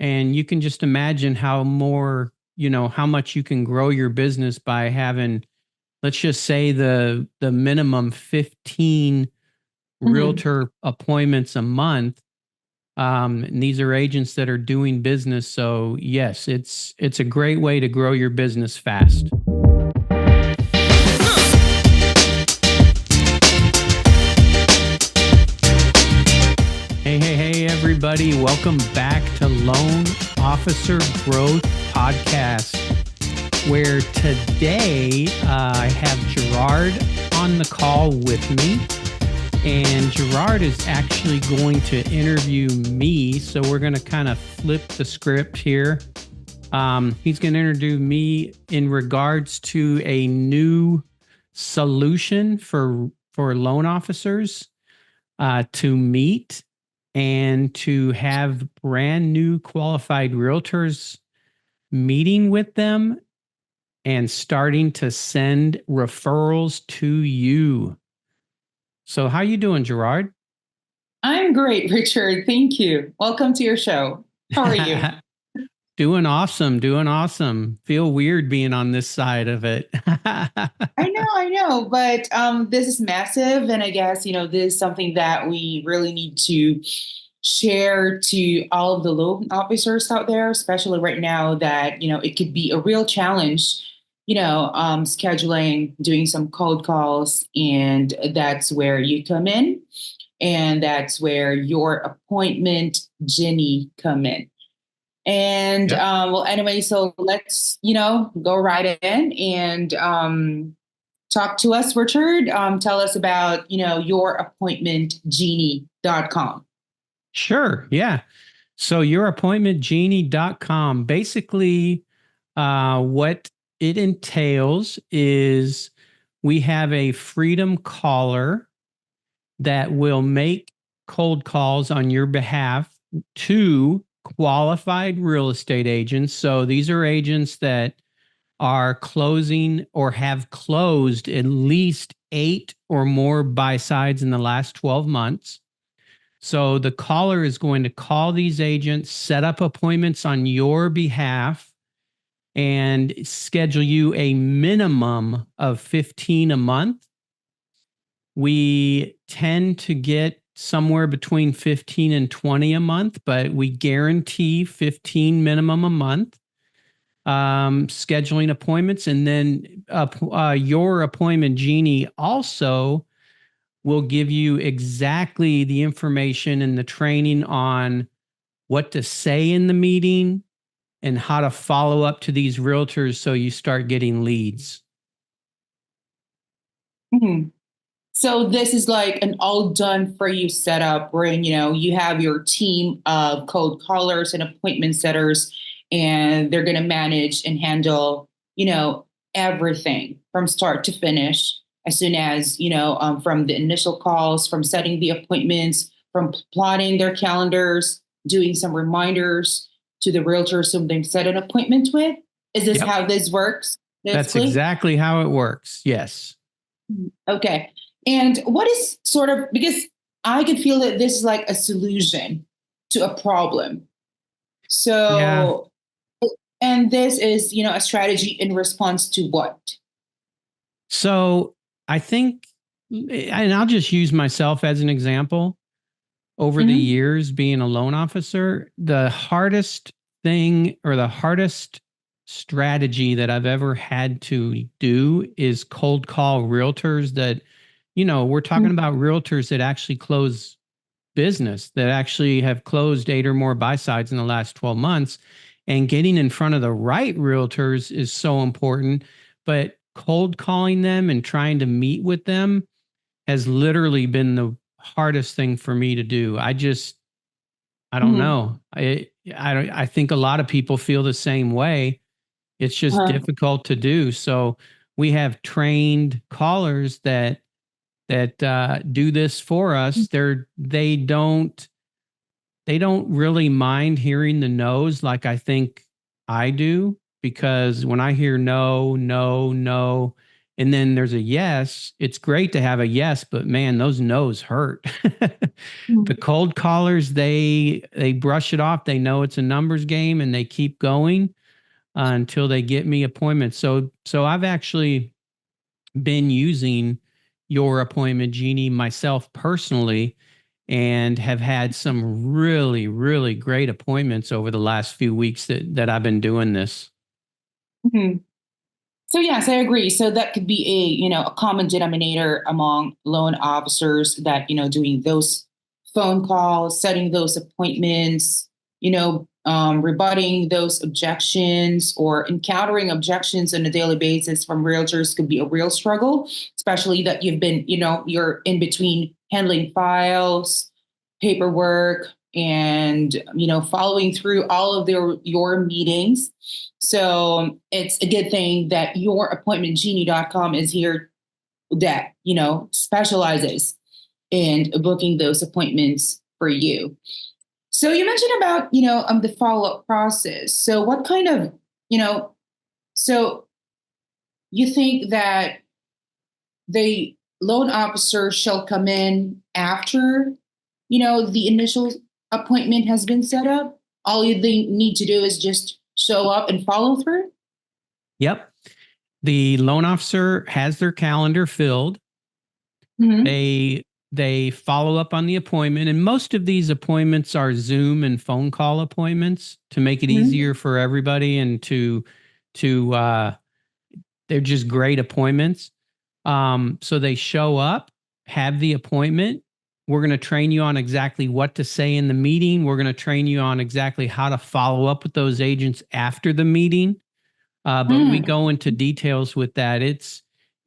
And you can just imagine how more, how much you can grow your business by having, let's just say the minimum 15 Mhm. realtor appointments a month. And these are agents that are doing business. So yes, it's a great way to grow your business fast. Hey, everybody. Welcome back to Loan Officer Growth Podcast, where today I have Gerard on the call with me. And Gerard is actually going to interview me. So we're going to kind of flip the script here. He's going to interview me in regards to a new solution for loan officers to meet and to have brand new qualified realtors meeting with them and starting to send referrals to you. So how you doing, Gerard? I'm great, Richard. Thank you. Welcome to your show. How are you? Doing awesome, doing awesome. Feel weird being on this side of it. I know, but this is massive, and I guess this is something that we really need to share to all of the loan officers out there, especially right now that it could be a real challenge. Scheduling, doing some cold calls, and that's where you come in, and that's where your appointment Jenny come in. And Yep. well, anyway, so let's go right in and talk to us, Richard. Tell us about your appointmentgenie.com. Sure. Yeah. So yourappointmentgenie.com, basically, what it entails is we have a freedom caller that will make cold calls on your behalf to qualified real estate agents. So these are agents that are closing or have closed at least 8 or more buy sides in the last 12 months. So the caller is going to call these agents, set up appointments on your behalf, and schedule you a minimum of 15 a month. We tend to get somewhere between 15 and 20 a month, but we guarantee 15 minimum a month. Scheduling appointments, and then your appointment genie also will give you exactly the information and the training on what to say in the meeting and how to follow up to these realtors so you start getting leads. Mhm. So this is like an all done for you setup wherein you have your team of cold callers and appointment setters, and they're going to manage and handle everything from start to finish. As soon as from the initial calls, from setting the appointments, from plotting their calendars, doing some reminders to the realtors whom they've set an appointment with. Is this Yep. how this works, That's basically? exactly how it works. Yes. Okay. And what is sort of, because I could feel that this is like a solution to a problem. Yeah. So, and this is, a strategy in response to what? So I think, and I'll just use myself as an example. Over the Mm-hmm. years being a loan officer, the hardest thing or the hardest strategy that I've ever had to do is cold call realtors that, we're talking about realtors that actually close business, that actually have closed 8 or more buy sides in the last 12 months. And getting in front of the right realtors is so important. But cold calling them and trying to meet with them has literally been the hardest thing for me to do. I don't Mm-hmm. know. I think a lot of people feel the same way. It's just Uh, difficult to do. So we have trained callers that do this for us. They don't really mind hearing the no's like I think I do, because when I hear no, no, no, And then there's a yes. It's great to have a yes, but man, those no's hurt. The cold callers, they brush it off. They know it's a numbers game and they keep going until they get me appointments. So I've actually been using your appointment genie myself personally and have had some really, really great appointments over the last few weeks that I've been doing this. Mhm. So yes, I agree. So that could be a common denominator among loan officers that, doing those phone calls, setting those appointments, rebutting those objections or encountering objections on a daily basis from realtors could be a real struggle, especially that you've been, you're in between handling files, paperwork, and following through all of your meetings. So it's a good thing that yourappointmentgenie.com is here that specializes in booking those appointments for you. So you mentioned about the follow-up process. So what kind of you know so you think that the loan officer shall come in after the initial appointment has been set up? All they need to do is just show up and follow through? Yep. The loan officer has their calendar filled. Mm-hmm. They follow up on the appointment, and most of these appointments are Zoom and phone call appointments to make it Mm-hmm. easier for everybody and to they're just great appointments. So they show up, have the appointment. We're going to train you on exactly what to say in the meeting. We're going to train you on exactly how to follow up with those agents after the meeting. But we Mm-hmm. go into details with that.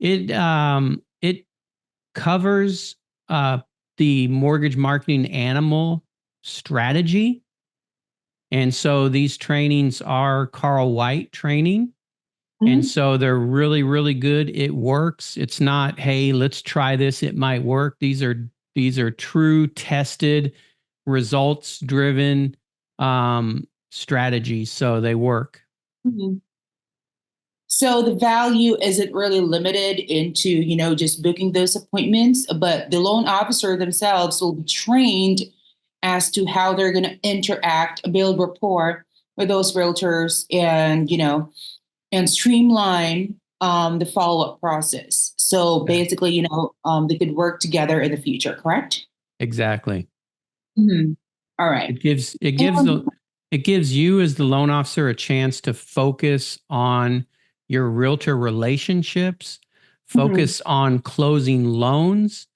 It covers the mortgage marketing animal strategy. And so these trainings are Carl White training. And so they're really, really good. It works. It's not, hey, let's try this. It might work. These are true, tested, results driven strategies. So they work. Mm-hmm. So the value isn't really limited into, just booking those appointments, but the loan officer themselves will be trained as to how they're going to interact, build rapport with those realtors, and and streamline the follow-up process. So Yeah. basically, they could work together in the future, correct? Exactly. Hmm. All right. Um, It gives you as the loan officer a chance to focus on your realtor relationships, mhm. focus on closing loans,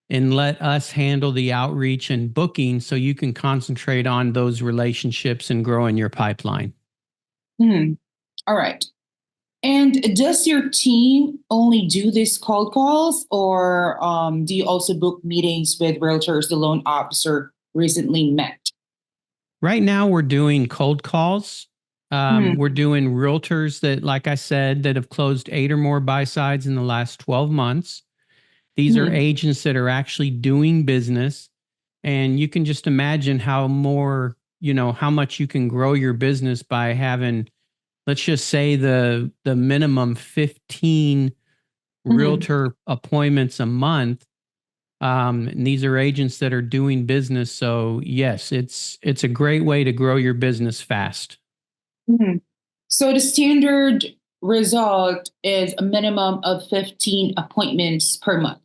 and let us handle the outreach and booking so you can concentrate on those relationships and growing your pipeline. Mhm. All right. And does your team only do these cold calls, or do you also book meetings with realtors the loan officer recently met? Right now, we're doing cold calls. Hmm. We're doing realtors that, like I said, that have closed 8 or more buy sides in the last 12 months. These are Hmm. agents that are actually doing business. And you can just imagine how more, how much you can grow your business by having, let's just say the minimum 15 Hmm. realtor appointments a month. And these are agents that are doing business. So yes, it's a great way to grow your business fast. Hmm. So the standard result is a minimum of 15 appointments per month,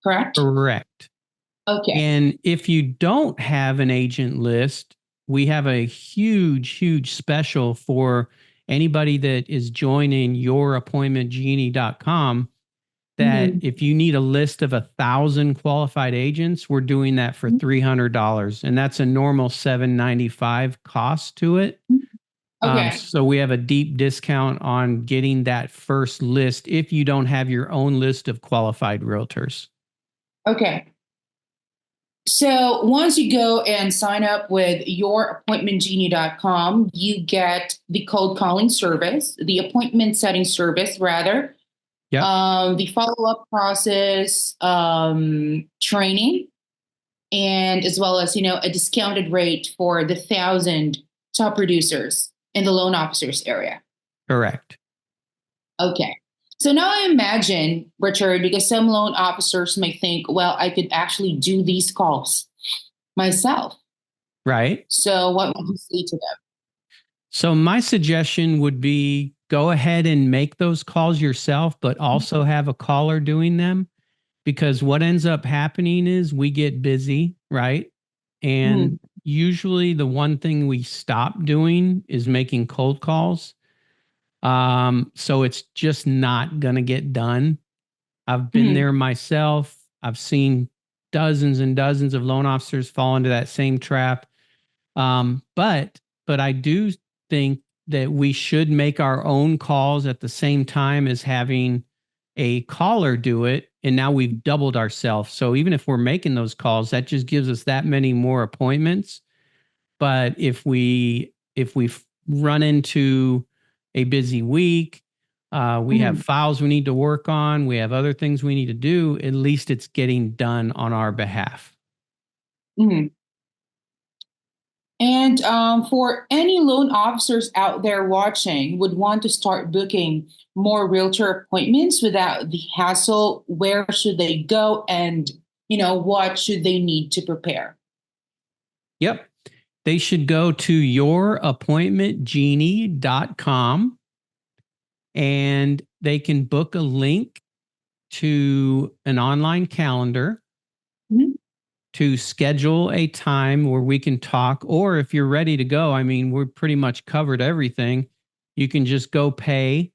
correct? Correct. Okay. And if you don't have an agent list, we have a huge, huge special for anybody that is joining yourappointmentgenie.com that Mhm. if you need a list of 1,000 qualified agents, we're doing that for $300. And that's a normal $795 cost to it. Okay. So we have a deep discount on getting that first list if you don't have your own list of qualified realtors. Okay. So once you go and sign up with yourappointmentgenie.com, you get the cold calling service, the appointment setting service, rather, Yep. the follow-up process, training, and as well as, a discounted rate for the 1,000 top producers in the loan officers area. Correct. Okay. So now I imagine, Richard, because some loan officers may think, well, I could actually do these calls myself. Right? So what would you say to them? So my suggestion would be go ahead and make those calls yourself, but also have a caller doing them, because what ends up happening is we get busy, right? Mhm. And usually the one thing we stop doing is making cold calls. So it's just not going to get done. I've been Mhm. there myself. I've seen dozens and dozens of loan officers fall into that same trap. But I do think that we should make our own calls at the same time as having a caller do it. And now we've doubled ourselves. So even if we're making those calls, that just gives us that many more appointments. But if we run into a busy week, we have Mhm. files we need to work on, we have other things we need to do, at least it's getting done on our behalf. Mhm. And for any loan officers out there watching would want to start booking more realtor appointments without the hassle, where should they go and what should they need to prepare? Yep. They should go to yourappointmentgenie.com and they can book a link to an online calendar Mhm. to schedule a time where we can talk. Or if you're ready to go, I mean, we're pretty much covered everything. You can just go pay.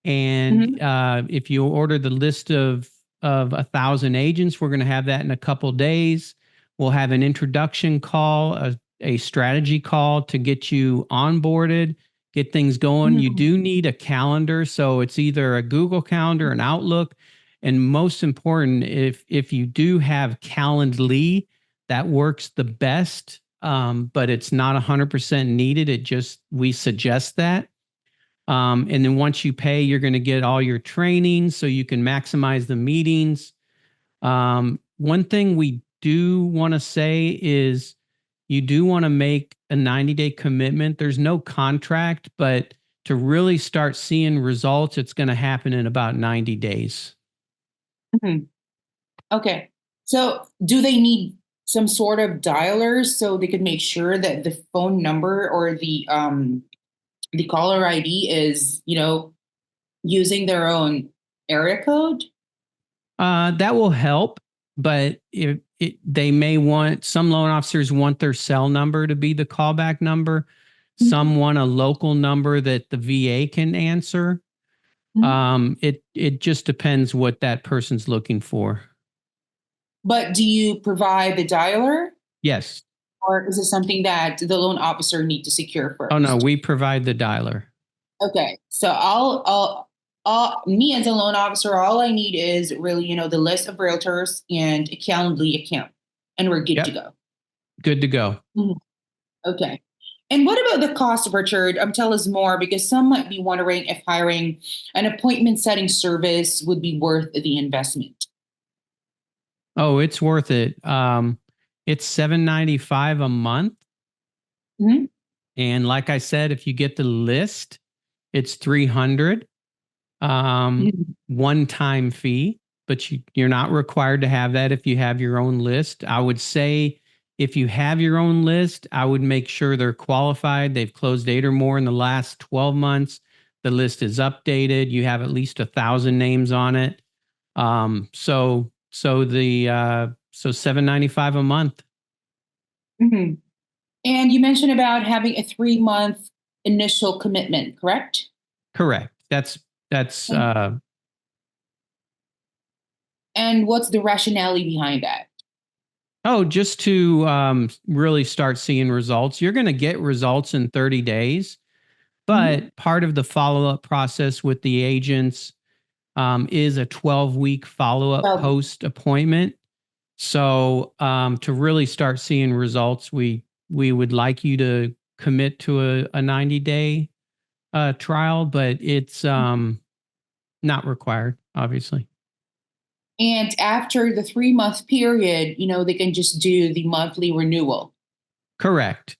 And Mhm. if you order the list of 1,000 agents, we're going to have that in a couple days. We'll have an introduction call, a strategy call to get you onboarded, get things going. You Mhm. do need a calendar, so it's either a Google Calendar, an Outlook, and most important, if you do have Calendly, that works the best, but it's not 100% needed. It just we suggest that. And then once you pay, you're going to get all your training so you can maximize the meetings. One thing we do want to say is you do want to make a 90-day commitment. There's no contract, but to really start seeing results, it's going to happen in about 90 days. Mhm. Okay. So do they need some sort of dialers so they could make sure that the phone number or the caller ID is, using their own area code? That will help, but if they may want some loan officers want their cell number to be the callback number. Mhm. Some want a local number that the VA can answer. Mhm. It just depends what that person's looking for. But do you provide the dialer, Yes. or is it something that the loan officer need to secure Oh no, first? we provide the dialer. Okay, so me as a loan officer, all I need is really, the list of realtors and a Calendly account, and we're good to Yep. go. Good to go. Mhm. Okay. And what about the cost, Richard? Tell us more, because some might be wondering if hiring an appointment setting service would be worth the investment. Oh, it's worth it. It's $7.95 a month. Mhm. And like I said, if you get the list, it's 300. Mhm. One-time fee, but you're not required to have that if you have your own list. I would say if you have your own list, I would make sure they're qualified. They've closed 8 or more in the last 12 months. The list is updated. You have at least 1,000 names on it. So $7.95 a month. Mhm. And you mentioned about having a 3-month initial commitment, correct? Correct. That's And what's the rationale behind that? Oh, just to really start seeing results. You're going to get results in 30 days, Mhm. but part of the follow up process with the agents is a 12-week follow up Well, post appointment. So to really start seeing results, we would like you to commit to a 90-day trial, but it's not required, obviously. and after the 3-month period, they can just do the monthly renewal. Correct.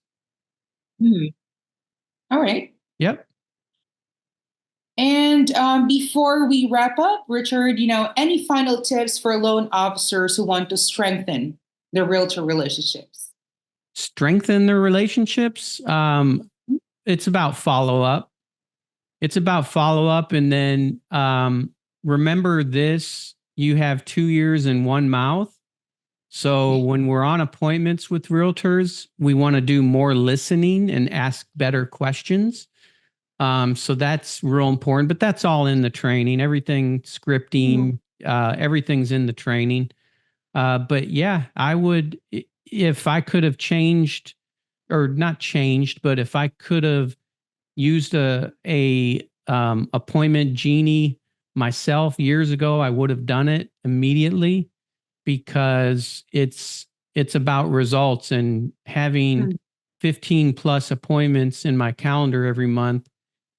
Mhm. All right. Yep. And before we wrap up, Richard, any final tips for loan officers who want to strengthen their realtor relationships? Strengthen their relationships. It's about follow up. It's about follow up. And then remember this, you have 2 ears and one mouth. So when we're on appointments with realtors, we want to do more listening and ask better questions. So that's real important, but that's all in the training. Everything scripting, everything's in the training. But yeah, I would, if I could have changed or not changed, but if I could have used a appointment genie myself years ago, I would have done it immediately because it's about results, and having 15 plus appointments in my calendar every month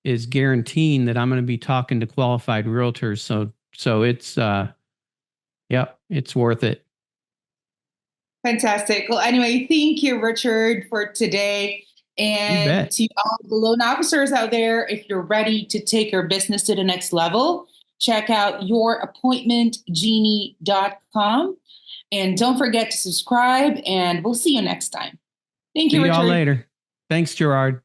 is guaranteeing that I'm going to be talking to qualified realtors. So it's yep, it's worth it. Fantastic. Well, anyway, thank you, Richard, for today. You And bet. to all the loan officers out there, if you're ready to take your business to the next level, check out yourappointmentgenie.com. And don't forget to subscribe, and we'll see you next time. Thank you, See y'all Richard. later. Thanks, Gerard.